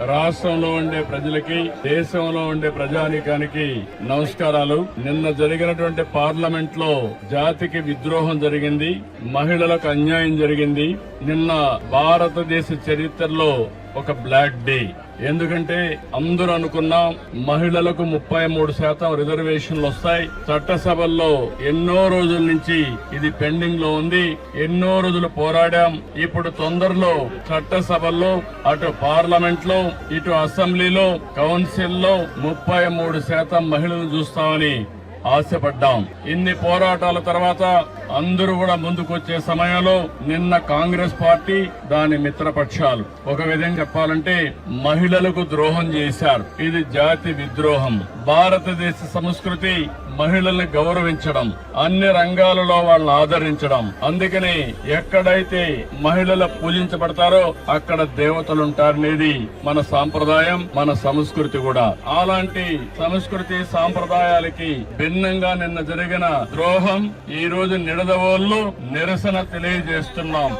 రాష్ట్రంలో ఉండే ప్రజలకి, దేశంలో ఉండే ప్రజానీకానికి నమస్కారాలు. నిన్న జరిగినటువంటి పార్లమెంట్ లో జాతికి విద్రోహం జరిగింది, మహిళలకు అన్యాయం జరిగింది. నిన్న భారతదేశ చరిత్రలో ఒక బ్లాక్ డే. ఎందుకంటే అందరూ అనుకున్నాం మహిళలకు 33% రిజర్వేషన్లు వస్తాయి. చట్టసభల్లో ఎన్నో రోజుల నుంచి ఇది పెండింగ్ లో ఉంది. ఎన్నో రోజులు పోరాడాం. ఇప్పుడు తొందరలో చట్టసభల్లో, అటు పార్లమెంట్ లో, ఇటు అసెంబ్లీలో, కౌన్సిల్ లో 33% మహిళలు చూస్తామని ఆశపడ్డాం. ఇన్ని పోరాటాల తర్వాత అందరూ కూడా ముందుకొచ్చే సమయంలో నిన్న కాంగ్రెస్ పార్టీ, దాని మిత్రపక్షాలు ఒక విధంగా చెప్పాలంటే మహిళలకు ద్రోహం చేశారు. ఇది జాతి విద్రోహం. భారతదేశ సంస్కృతి మహిళల్ని గౌరవించడం, అన్ని రంగాలలో వాళ్ళని ఆదరించడం. అందుకని ఎక్కడైతే మహిళలు పూజించబడతారో అక్కడ దేవతలుంటారనేది మన సాంప్రదాయం, మన సంస్కృతి కూడా. అలాంటి సంస్కృతి సాంప్రదాయాలకి భిన్నంగా నిన్న జరిగిన ద్రోహం ఈ రోజు నిడదవోలు నిరసన తెలియజేస్తున్నాం.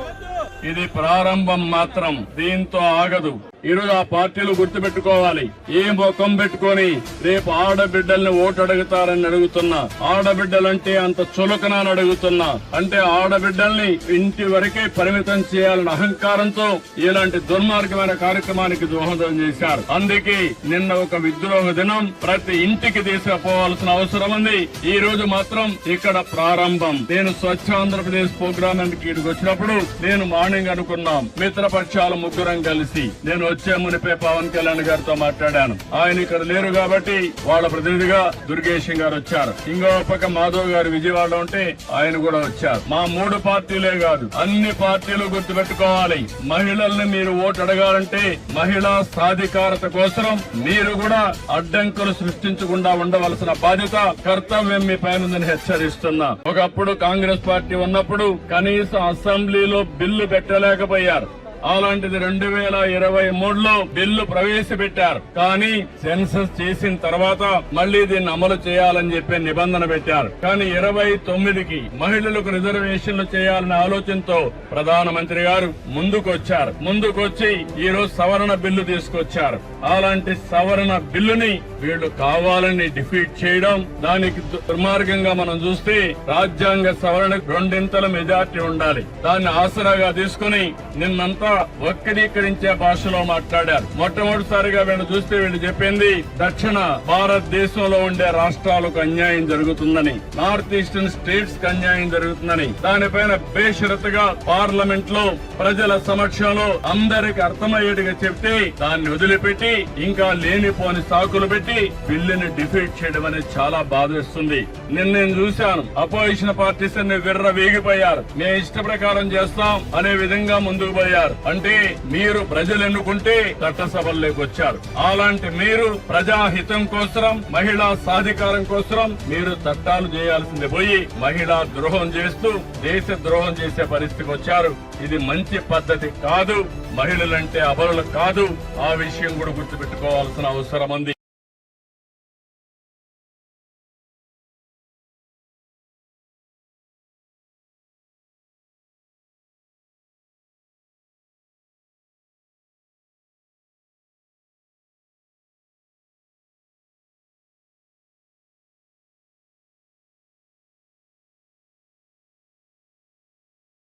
ఇది ప్రారంభం మాత్రం, దీంతో ఆగదు. ఈరోజు ఆ పార్టీలు గుర్తుపెట్టుకోవాలి. ఏ ముఖం పెట్టుకొని రేపు ఆడబిడ్డల్ని ఓటు అడుగుతారని అడుగుతున్నా. ఆడబిడ్డలంటే అంత చులకనని అడుగుతున్నా. అంటే ఆడబిడ్డల్ని ఇంటి వరకే పరిమితం చేయాలన్న అహంకారంతో ఇలాంటి దుర్మార్గమైన కార్యక్రమానికి దోహదం చేశారు. అందుకే నిన్న ఒక విద్రోహ దినం ప్రతి ఇంటికి తీసుకుపోవాల్సిన అవసరం ఉంది. ఈ రోజు మాత్రం ఇక్కడ ప్రారంభం. నేను స్వచ్ఛ ఆంధ్రప్రదేశ్ ప్రోగ్రామ్ ఇక్కడికి వచ్చినప్పుడు నేను మార్నింగ్ అనుకున్నాం, మిత్రపక్షాల ముగ్గురం కలిసి నేను వచ్చే మునిపే పవన్ కళ్యాణ్ గారితో మాట్లాడాను. ఆయన ఇక్కడ లేరు కాబట్టి వాళ్ళ ప్రతినిధిగా దుర్గేశం గారు వచ్చారు. ఇంకో పక్క మాధవ్ గారు విజయవాడలో ఉంటే ఆయన కూడా వచ్చారు. మా 3 పార్టీలే కాదు, అన్ని పార్టీలు గుర్తుపెట్టుకోవాలి. మహిళల్ని మీరు ఓటు అడగాలంటే మహిళా సాధికారత కోసం మీరు కూడా అడ్డంకులు సృష్టించకుండా ఉండవలసిన బాధ్యత, కర్తవ్యం మీ పైన హెచ్చరిస్తున్నా. ఒకప్పుడు కాంగ్రెస్ పార్టీ ఉన్నప్పుడు కనీసం అసెంబ్లీలో బిల్లు పెట్టలేకపోయారు. అలాంటిది 2023లో బిల్లు ప్రవేశపెట్టారు. కానీ సెన్సస్ చేసిన తర్వాత మళ్లీ దీన్ని అమలు చేయాలని చెప్పి నిబంధన పెట్టారు. కానీ 29కి మహిళలకు రిజర్వేషన్లు చేయాలనే ఆలోచనతో ప్రధానమంత్రి గారు ముందుకొచ్చారు. ముందుకొచ్చి ఈ రోజు సవరణ బిల్లు తీసుకొచ్చారు. అలాంటి సవరణ బిల్లుని వీళ్లు కావాలని డిఫీట్ చేయడం, దానికి దుర్మార్గంగా మనం చూస్తే రాజ్యాంగ సవరణకు 2 మెజార్టీ ఉండాలి. దాన్ని ఆసరాగా తీసుకుని నిన్నంతా వక్రీకరించే భాషలో మాట్లాడారు. మొట్టమొదటిసారిగా వీళ్ళు చూస్తే వీళ్ళు చెప్పింది దక్షిణ భారతదేశంలో ఉండే రాష్ట్రాలకు అన్యాయం జరుగుతుందని, నార్త్ ఈస్టర్న్ స్టేట్స్ కి అన్యాయం జరుగుతుందని. దానిపైన బేషరతుగా పార్లమెంట్ లో ప్రజల సమక్షంలో అందరికి అర్థమయ్యేట్టుగా చెప్తే దాన్ని వదిలిపెట్టి ఇంకా లేనిపోని సాకులు పెట్టి బిల్లుని డిఫీట్ చేయడం అనేది చాలా బాధేస్తుంది. నేను చూశాను, అపోజిషన్ పార్టీస్ అన్ని విర్ర వేగిపోయారు. మేము ఇష్ట ప్రకారం చేస్తాం అనే విధంగా ముందుకు పోయారు. అంటే మీరు ప్రజలు ఎన్నుకుంటే చట్టసభల్లోకి వచ్చారు. అలాంటి మీరు ప్రజాహితం కోసం, మహిళా సాధికారం కోసం మీరు చట్టాలు చేయాల్సింది పోయి మహిళా ద్రోహం చేస్తూ దేశ ద్రోహం చేసే పరిస్థితికి వచ్చారు. ఇది మంచి పద్ధతి కాదు. మహిళలంటే అబలులు కాదు. ఆ విషయం కూడా గుర్తుపెట్టుకోవాల్సిన అవసరం ఉంది.